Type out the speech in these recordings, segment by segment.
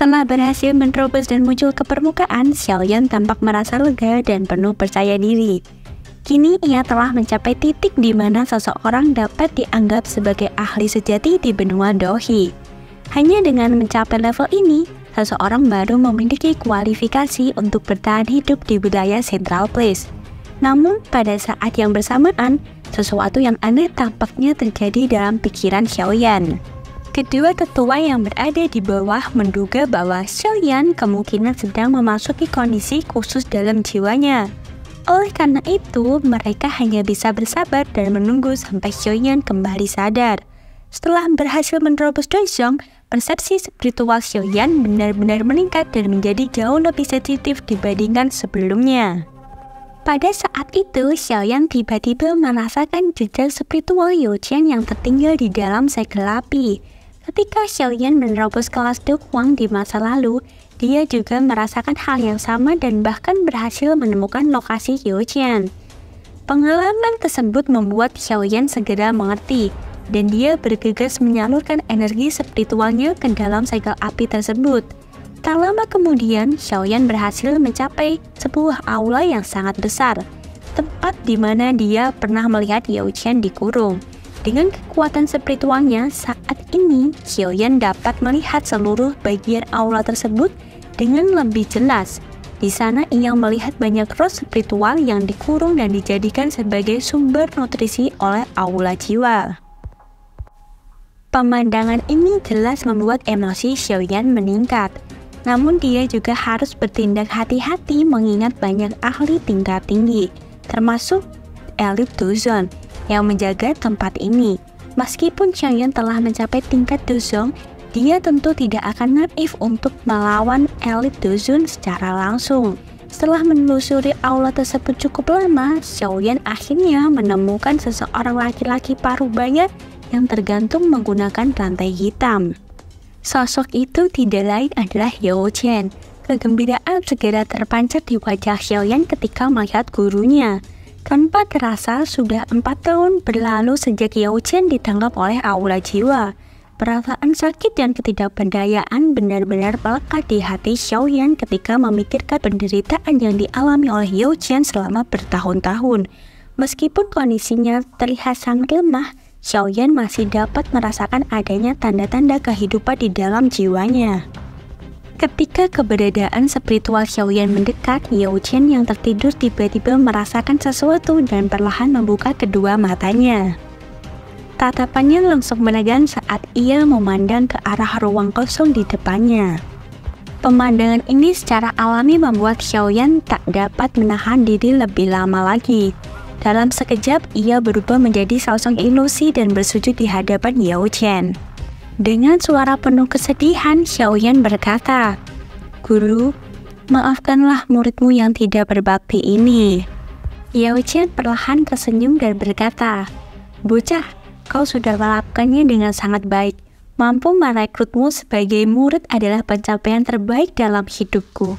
Setelah berhasil menerobos dan muncul ke permukaan, Xiaoyan tampak merasa lega dan penuh percaya diri. Kini ia telah mencapai titik di mana seseorang dapat dianggap sebagai ahli sejati di benua Dohi. Hanya dengan mencapai level ini, seseorang baru memiliki kualifikasi untuk bertahan hidup di wilayah Central Place. Namun, pada saat yang bersamaan, sesuatu yang aneh tampaknya terjadi dalam pikiran Xiaoyan. Kedua tetua yang berada di bawah menduga bahwa Xiaoyan kemungkinan sedang memasuki kondisi khusus dalam jiwanya. Oleh karena itu, mereka hanya bisa bersabar dan menunggu sampai Xiaoyan kembali sadar. Setelah berhasil menerobos Dozong, persepsi spiritual Xiaoyan benar-benar meningkat dan menjadi jauh lebih sensitif dibandingkan sebelumnya. Pada saat itu, Xiaoyan tiba-tiba merasakan jejak spiritual Youqian yang tertinggal di dalam segel api. Ketika Xiaoyan menerobos kelas Du Huang di masa lalu, dia juga merasakan hal yang sama dan bahkan berhasil menemukan lokasi Youqian. Pengalaman tersebut membuat Xiaoyan segera mengerti, dan dia bergegas menyalurkan energi spiritualnya ke dalam segel api tersebut. Tak lama kemudian, Xiaoyan berhasil mencapai sebuah aula yang sangat besar, tempat di mana dia pernah melihat Youqian dikurung. Dengan kekuatan spiritualnya, saat ini Xiaoyan dapat melihat seluruh bagian aula tersebut dengan lebih jelas. Di sana ia melihat banyak roh spiritual yang dikurung dan dijadikan sebagai sumber nutrisi oleh aula jiwa. Pemandangan ini jelas membuat emosi Xiaoyan meningkat. Namun dia juga harus bertindak hati-hati mengingat banyak ahli tingkat tinggi, termasuk elit Dozong yang menjaga tempat ini. Meskipun Xiaoyan telah mencapai tingkat Dozong, dia tentu tidak akan naif untuk melawan elit Dozong secara langsung. Setelah menelusuri aula tersebut cukup lama, Xiaoyan akhirnya menemukan seseorang laki-laki parubaya yang tergantung menggunakan rantai hitam. Sosok itu tidak lain adalah Youqian. Kegembiraan segera terpancar di wajah Xiaoyan ketika melihat gurunya. Tanpa terasa, sudah 4 tahun berlalu sejak Youqian ditangkap oleh aula jiwa. Perasaan sakit dan ketidakberdayaan benar-benar melekat di hati Xiaoyan ketika memikirkan penderitaan yang dialami oleh Youqian selama bertahun-tahun. Meskipun kondisinya terlihat sangat lemah, Xiaoyan masih dapat merasakan adanya tanda-tanda kehidupan di dalam jiwanya. Ketika keberadaan spiritual Xiaoyan mendekat, Youqian yang tertidur tiba-tiba merasakan sesuatu dan perlahan membuka kedua matanya. Tatapannya langsung menegang saat ia memandang ke arah ruang kosong di depannya. Pemandangan ini secara alami membuat Xiaoyan tak dapat menahan diri lebih lama lagi. Dalam sekejap, ia berubah menjadi sosok ilusi dan bersujud di hadapan Youqian. Dengan suara penuh kesedihan, Xiaoyan berkata, "Guru, maafkanlah muridmu yang tidak berbakti ini." Youqian perlahan tersenyum dan berkata, "Bocah, kau sudah melakukannya dengan sangat baik. Mampu merekrutmu sebagai murid adalah pencapaian terbaik dalam hidupku."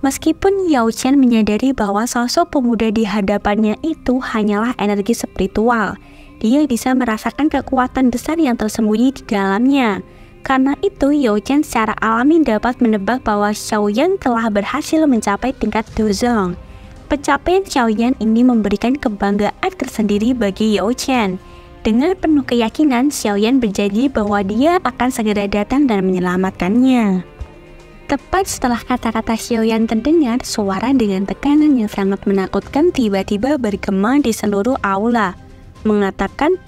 Meskipun Youqian menyadari bahwa sosok pemuda di hadapannya itu hanyalah energi spiritual, dia bisa merasakan kekuatan besar yang tersembunyi di dalamnya. Karena itu, Youqian secara alami dapat menebak bahwa Xiaoyan telah berhasil mencapai tingkat Dozong. Pencapaian Xiaoyan ini memberikan kebanggaan tersendiri bagi Youqian. Dengan penuh keyakinan, Xiaoyan berjanji bahwa dia akan segera datang dan menyelamatkannya. Tepat setelah kata-kata Xiaoyan terdengar, suara dengan tekanan yang sangat menakutkan tiba-tiba bergema di seluruh aula, mengatakan,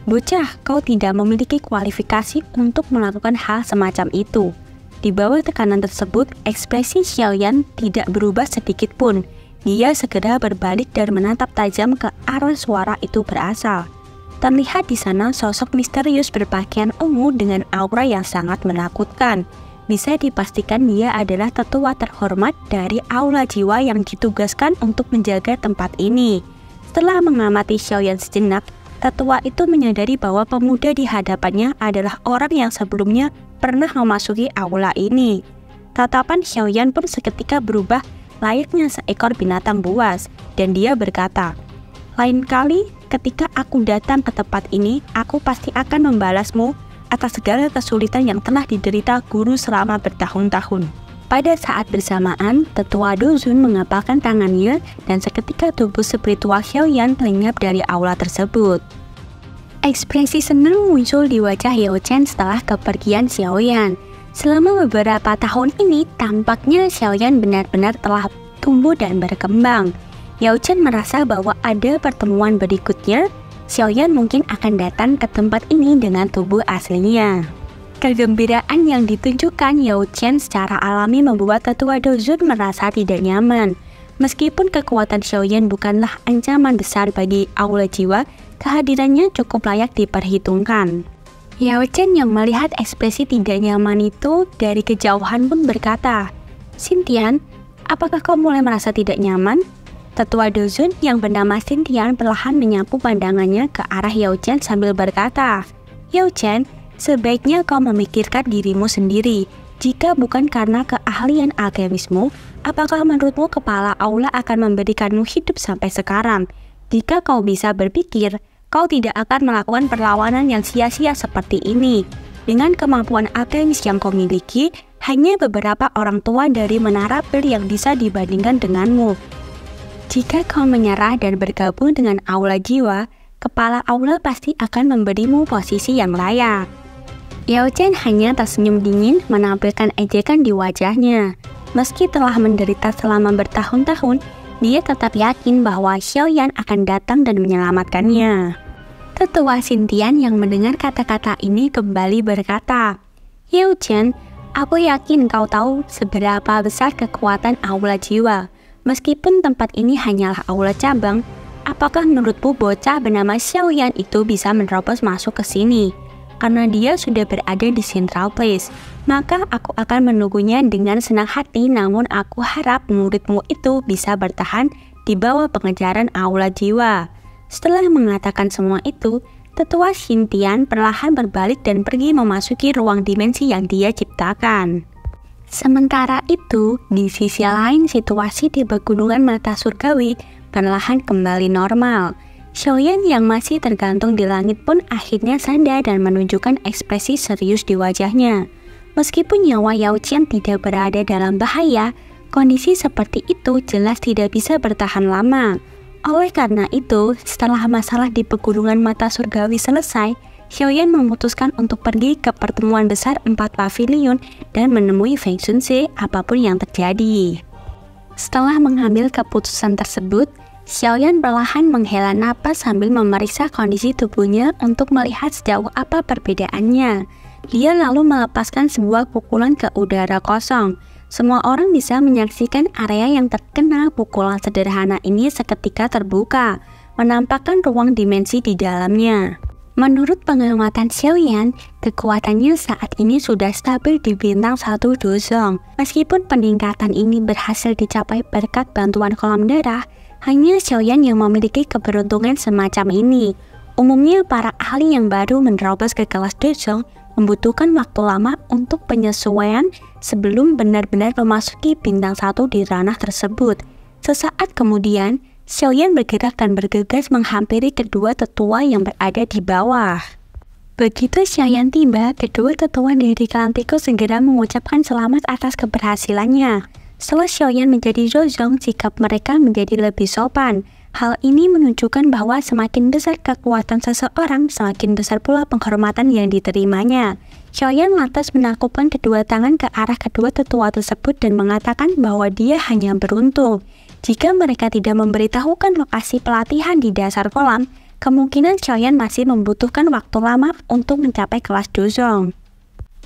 "Bocah, kau tidak memiliki kualifikasi untuk melakukan hal semacam itu." Di bawah tekanan tersebut, ekspresi Xiaoyan tidak berubah sedikit pun. Dia segera berbalik dan menatap tajam ke arah suara itu berasal. Terlihat di sana sosok misterius berpakaian ungu dengan aura yang sangat menakutkan. Bisa dipastikan dia adalah tetua terhormat dari aula jiwa yang ditugaskan untuk menjaga tempat ini. Setelah mengamati Xiaoyan sejenak, tetua itu menyadari bahwa pemuda di hadapannya adalah orang yang sebelumnya pernah memasuki aula ini. Tatapan Xiaoyan pun seketika berubah layaknya seekor binatang buas, dan dia berkata, "Lain kali ketika aku datang ke tempat ini, aku pasti akan membalasmu atas segala kesulitan yang telah diderita guru selama bertahun-tahun. Pada saat bersamaan, tetua Dozun mengepalkan tangannya dan seketika tubuh spiritual Xiaoyan lenyap dari aula tersebut. Ekspresi senang muncul di wajah Yao Chen setelah kepergian Xiaoyan. Selama beberapa tahun ini, tampaknya Xiaoyan benar-benar telah tumbuh dan berkembang. Yao Chen merasa bahwa ada pertemuan berikutnya, Xiaoyan mungkin akan datang ke tempat ini dengan tubuh aslinya. Kegembiraan yang ditunjukkan Yao Chen secara alami membuat tetua Dozun merasa tidak nyaman. Meskipun kekuatan Xiaoyan bukanlah ancaman besar bagi aula jiwa, kehadirannya cukup layak diperhitungkan. Yao Chen yang melihat ekspresi tidak nyaman itu dari kejauhan pun berkata, "Xintian, apakah kau mulai merasa tidak nyaman?" Tetua Dozun yang bernama Xintian perlahan menyapu pandangannya ke arah Yao Chen sambil berkata, "Yao Chen, sebaiknya kau memikirkan dirimu sendiri. Jika bukan karena keahlian alkemismu, apakah menurutmu kepala aula akan memberikanmu hidup sampai sekarang? Jika kau bisa berpikir, kau tidak akan melakukan perlawanan yang sia-sia seperti ini. Dengan kemampuan alkemis yang kau miliki, hanya beberapa orang tua dari Menara Pil yang bisa dibandingkan denganmu. Jika kau menyerah dan bergabung dengan aula jiwa, kepala aula pasti akan memberimu posisi yang layak." Yao Chen hanya tersenyum dingin menampilkan ejekan di wajahnya. Meski telah menderita selama bertahun-tahun, dia tetap yakin bahwa Xiaoyan akan datang dan menyelamatkannya. Tetua Xintian yang mendengar kata-kata ini kembali berkata, "Yao Chen, aku yakin kau tahu seberapa besar kekuatan aula jiwa. Meskipun tempat ini hanyalah aula cabang, apakah menurutmu bocah bernama Xiaoyan itu bisa menerobos masuk ke sini? Karena dia sudah berada di Central Place, maka aku akan menunggunya dengan senang hati, namun aku harap muridmu itu bisa bertahan di bawah pengejaran aula jiwa." Setelah mengatakan semua itu, tetua Xintian perlahan berbalik dan pergi memasuki ruang dimensi yang dia ciptakan. Sementara itu, di sisi lain situasi di pegunungan mata surgawi perlahan kembali normal. Xiaoyan yang masih tergantung di langit pun akhirnya sadar dan menunjukkan ekspresi serius di wajahnya. Meskipun nyawa Yao Chen tidak berada dalam bahaya, kondisi seperti itu jelas tidak bisa bertahan lama. Oleh karena itu, setelah masalah di pegunungan mata surgawi selesai, Xiaoyan memutuskan untuk pergi ke pertemuan besar 4 pavilion dan menemui Feng Xunze apapun yang terjadi. Setelah mengambil keputusan tersebut, Xiaoyan perlahan menghela napas sambil memeriksa kondisi tubuhnya untuk melihat sejauh apa perbedaannya. Dia lalu melepaskan sebuah pukulan ke udara kosong. Semua orang bisa menyaksikan area yang terkena pukulan sederhana ini seketika terbuka, menampakkan ruang dimensi di dalamnya. Menurut pengamatan Xiaoyan, kekuatannya saat ini sudah stabil di bintang 1 Dozong. Meskipun peningkatan ini berhasil dicapai berkat bantuan kolam darah, hanya Xiaoyan yang memiliki keberuntungan semacam ini. Umumnya para ahli yang baru menerobos ke kelas Dozong membutuhkan waktu lama untuk penyesuaian sebelum benar-benar memasuki bintang 1 di ranah tersebut. Sesaat kemudian, Xiaoyan bergerak dan bergegas menghampiri kedua tetua yang berada di bawah. Begitu Xiaoyan tiba, kedua tetua dari klan tikus segera mengucapkan selamat atas keberhasilannya. Setelah Xiaoyan menjadi Dozong, sikap mereka menjadi lebih sopan. Hal ini menunjukkan bahwa semakin besar kekuatan seseorang, semakin besar pula penghormatan yang diterimanya. Xiaoyan lantas menakupkan kedua tangan ke arah kedua tetua tersebut dan mengatakan bahwa dia hanya beruntung. Jika mereka tidak memberitahukan lokasi pelatihan di dasar kolam, kemungkinan Xiaoyan masih membutuhkan waktu lama untuk mencapai kelas Dozong.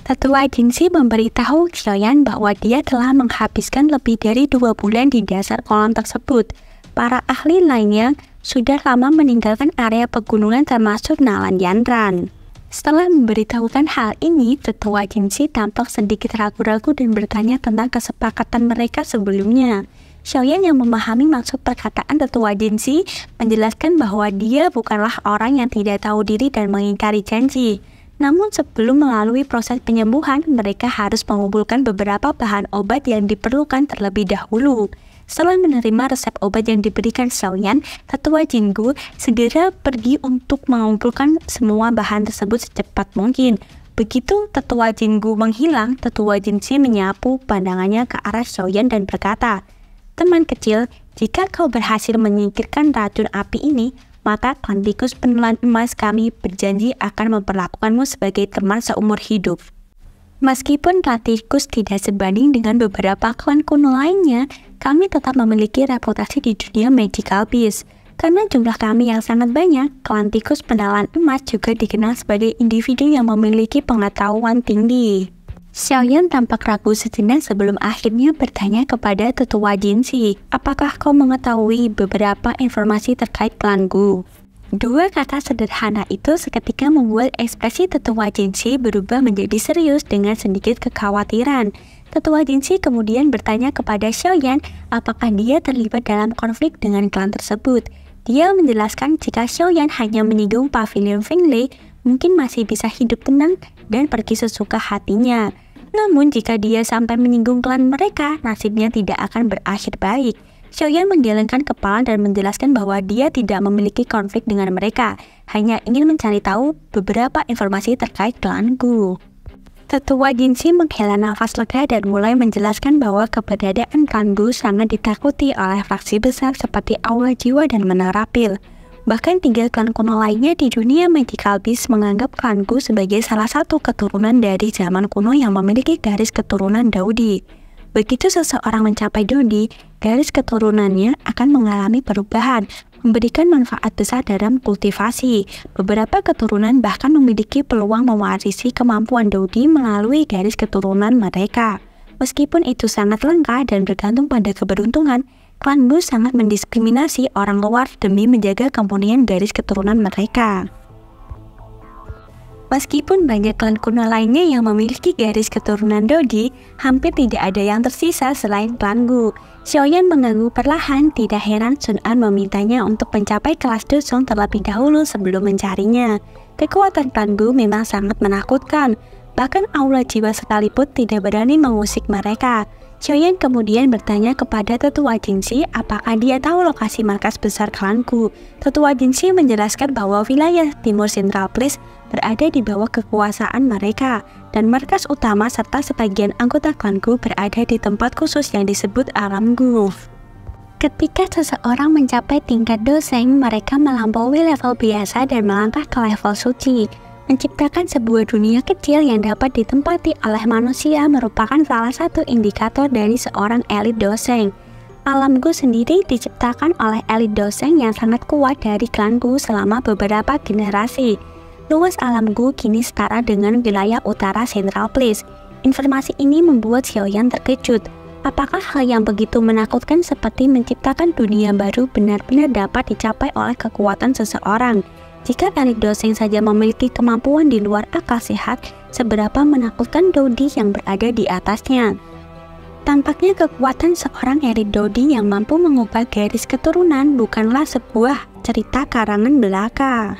Tetua Jinxi memberitahu Xiaoyan bahwa dia telah menghabiskan lebih dari 2 bulan di dasar kolam tersebut. Para ahli lainnya sudah lama meninggalkan area pegunungan termasuk Nalan Yanran. Setelah memberitahukan hal ini, Tetua Jinxi tampak sedikit ragu-ragu dan bertanya tentang kesepakatan mereka sebelumnya. Xiaoyan yang memahami maksud perkataan Tetua Jinxi menjelaskan bahwa dia bukanlah orang yang tidak tahu diri dan mengingkari janji. Namun sebelum melalui proses penyembuhan, mereka harus mengumpulkan beberapa bahan obat yang diperlukan terlebih dahulu. Setelah menerima resep obat yang diberikan Xiaoyan, Tetua Jinggu segera pergi untuk mengumpulkan semua bahan tersebut secepat mungkin. Begitu tetua Jin Gu menghilang, tetua Jin Si menyapu pandangannya ke arah Xiaoyan dan berkata, "Teman kecil, jika kau berhasil menyingkirkan racun api ini, maka klan tikus penelan emas kami berjanji akan memperlakukanmu sebagai teman seumur hidup." Meskipun klan tikus tidak sebanding dengan beberapa klan kuno lainnya, kami tetap memiliki reputasi di dunia Magical Beast. Karena jumlah kami yang sangat banyak, klan tikus penelan emas juga dikenal sebagai individu yang memiliki pengetahuan tinggi. Xiaoyan tampak ragu sejenak sebelum akhirnya bertanya kepada tetua Jin Si, "Apakah kau mengetahui beberapa informasi terkait klanku?" Dua kata sederhana itu seketika membuat ekspresi tetua Jin Si berubah menjadi serius dengan sedikit kekhawatiran. Tetua Jin Si kemudian bertanya kepada Xiaoyan apakah dia terlibat dalam konflik dengan klan tersebut. Dia menjelaskan jika Xiaoyan hanya menyinggung pavilion Fenglei, mungkin masih bisa hidup tenang dan pergi sesuka hatinya. Namun jika dia sampai menyinggung klan mereka, nasibnya tidak akan berakhir baik. Xiaoyan menggelengkan kepala dan menjelaskan bahwa dia tidak memiliki konflik dengan mereka, hanya ingin mencari tahu beberapa informasi terkait klanku. Tetua Jin Si menghela nafas lega dan mulai menjelaskan bahwa keberadaan klan Gu sangat ditakuti oleh faksi besar seperti Aula Jiwa dan Menara Pil. Bahkan 3 klan kuno lainnya di dunia Magical Beast menganggap klan Gu sebagai salah satu keturunan dari zaman kuno yang memiliki garis keturunan Daodi. Begitu seseorang mencapai Daodi, garis keturunannya akan mengalami perubahan, memberikan manfaat besar dalam kultivasi. Beberapa keturunan bahkan memiliki peluang mewarisi kemampuan Daodi melalui garis keturunan mereka. Meskipun itu sangat langka dan bergantung pada keberuntungan, klan Gu sangat mendiskriminasi orang luar demi menjaga kemurnian garis keturunan mereka. Meskipun banyak klan kuno lainnya yang memiliki garis keturunan Daodi, hampir tidak ada yang tersisa selain klan Gu. Xiaoyan mengganggu perlahan, tidak heran Sun An memintanya untuk mencapai kelas Dosong terlebih dahulu sebelum mencarinya. Kekuatan klan Gu memang sangat menakutkan, bahkan Aula Jiwa sekalipun tidak berani mengusik mereka. Xiaoyan kemudian bertanya kepada tetua Jin Si apakah dia tahu lokasi markas besar klanku. Tetua Jin Si menjelaskan bahwa wilayah Timur Central Place berada di bawah kekuasaan mereka, dan markas utama serta sebagian anggota klanku berada di tempat khusus yang disebut Alam Gu. Ketika seseorang mencapai tingkat Doseng, mereka melampaui level biasa dan melangkah ke level suci. Menciptakan sebuah dunia kecil yang dapat ditempati oleh manusia merupakan salah satu indikator dari seorang elit Doseng. Alam Gu sendiri diciptakan oleh elit Doseng yang sangat kuat dari klan Gu selama beberapa generasi. Luas Alam Gu kini setara dengan wilayah utara Central Place. Informasi ini membuat Xiaoyan terkejut. Apakah hal yang begitu menakutkan seperti menciptakan dunia baru benar-benar dapat dicapai oleh kekuatan seseorang? Jika elit Doseng saja memiliki kemampuan di luar akal sehat, seberapa menakutkan Daodi yang berada di atasnya? Tampaknya kekuatan seorang elit Daodi yang mampu mengubah garis keturunan bukanlah sebuah cerita karangan belaka.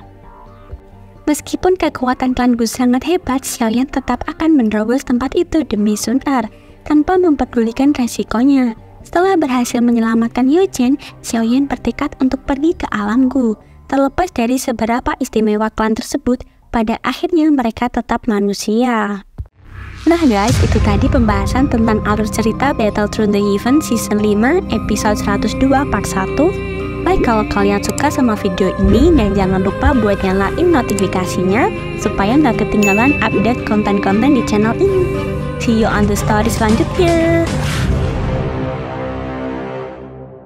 Meskipun kekuatan klan Gu sangat hebat, Xiaoyan tetap akan menerobos tempat itu demi Sun Er, tanpa mempedulikan resikonya. Setelah berhasil menyelamatkan Youjin, Xiaoyan bertekad untuk pergi ke Alam Gu. Terlepas dari seberapa istimewa klan tersebut, pada akhirnya mereka tetap manusia. Nah guys, itu tadi pembahasan tentang alur cerita Battle Through the Heaven Season 5 episode 102 part 1. Like kalau kalian suka sama video ini, dan jangan lupa buat nyalain notifikasinya supaya nggak ketinggalan update konten-konten di channel ini. See you on the story selanjutnya.